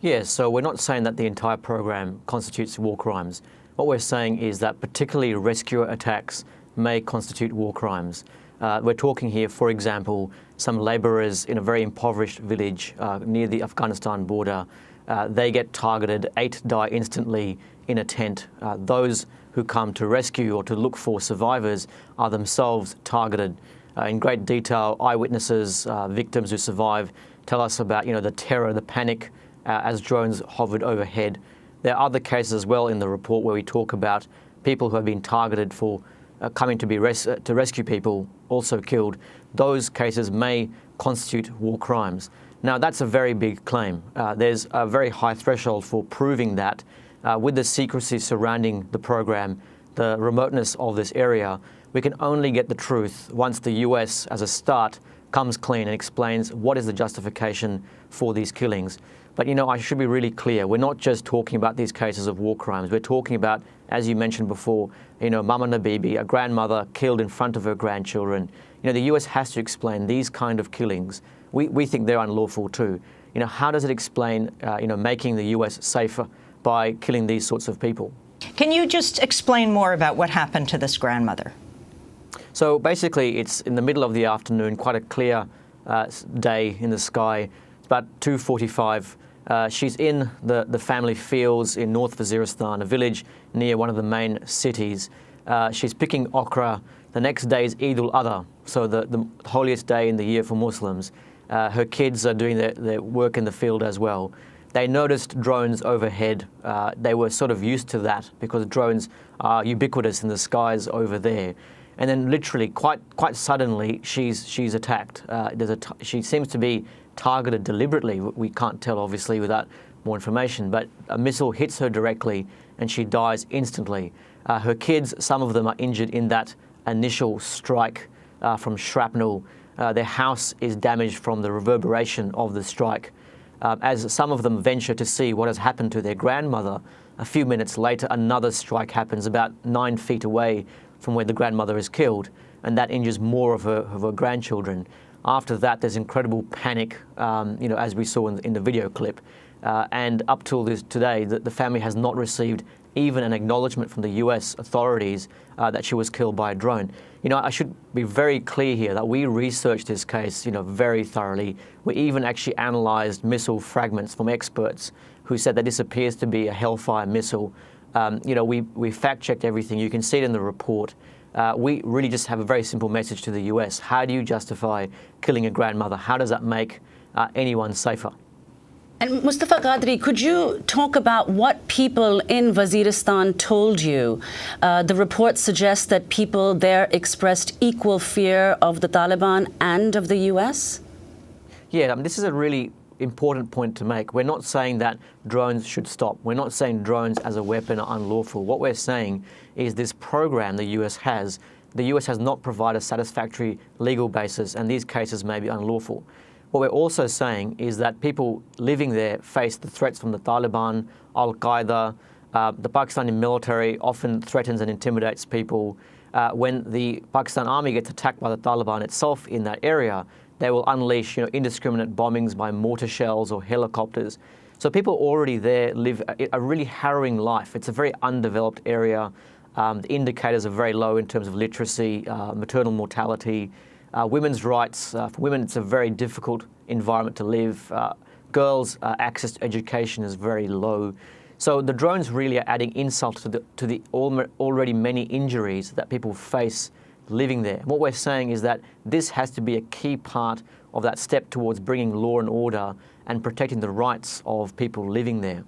Yeah, so we're not saying that the entire program constitutes war crimes. What we're saying is that particularly rescue attacks may constitute war crimes. We're talking here, for example, some labourers in a very impoverished village near the Afghanistan border. They get targeted, 8 die instantly in a tent. Those who come to rescue or to look for survivors are themselves targeted. In great detail, eyewitnesses, victims who survive, tell us about the terror, the panic as drones hovered overhead. There are other cases as well in the report where we talk about people who have been targeted for coming to rescue people, also killed. Those cases may constitute war crimes. Now, that's a very big claim. There's a very high threshold for proving that. With the secrecy surrounding the program, the remoteness of this area, we can only get the truth once the US, as a start, comes clean and explains what is the justification for these killings. But I should be really clear, we're not just talking about these cases of war crimes. We're talking about, as you mentioned before, Mama Nabibi, a grandmother killed in front of her grandchildren. The US has to explain these kind of killings. We think they're unlawful too. How does it explain, making the US safer by killing these sorts of people? Can you just explain more about what happened to this grandmother? So basically, it's in the middle of the afternoon, quite a clear day in the sky. It's about 2:45. She's in the family fields in North Waziristan, a village near one of the main cities. She's picking okra. The next day is Eid al-Adha, so the holiest day in the year for Muslims. Her kids are doing their work in the field as well. They noticed drones overhead. They were sort of used to that because drones are ubiquitous in the skies over there. And then literally, quite suddenly, she's attacked. She seems to be targeted deliberately. We can't tell, obviously, without more information. But a missile hits her directly, and she dies instantly. Her kids, some of them are injured in that initial strike from shrapnel. Their house is damaged from the reverberation of the strike. As some of them venture to see what has happened to their grandmother, a few minutes later, another strike happens about 9 feet away from where the grandmother is killed, and that injures more of her grandchildren. After that, there's incredible panic, as we saw in the video clip. And up till today, the family has not received even an acknowledgement from the US authorities that she was killed by a drone. I should be very clear here that we researched this case, very thoroughly. We even actually analysed missile fragments from experts who said that this appears to be a Hellfire missile. We fact-checked everything. You can see it in the report. We really just have a very simple message to the US. How do you justify killing a grandmother? How does that make anyone safer? And Mustafa Qadri, could you talk about what people in Waziristan told you? The report suggests that people there expressed equal fear of the Taliban and of the US? Yeah, this is a really important point to make. We're not saying that drones should stop. We're not saying drones as a weapon are unlawful. What we're saying is this program the US has not provided a satisfactory legal basis, and these cases may be unlawful. What we're also saying is that people living there face the threats from the Taliban, Al-Qaeda. The Pakistani military often threatens and intimidates people. When the Pakistan army gets attacked by the Taliban itself in that area, they will unleash indiscriminate bombings by mortar shells or helicopters. So people already there live a really harrowing life. It's a very undeveloped area. The indicators are very low in terms of literacy, maternal mortality, women's rights. For women, it's a very difficult environment to live. Girls' access to education is very low. So the drones really are adding insult to the already many injuries that people face living there. What we're saying is that this has to be a key part of that step towards bringing law and order and protecting the rights of people living there.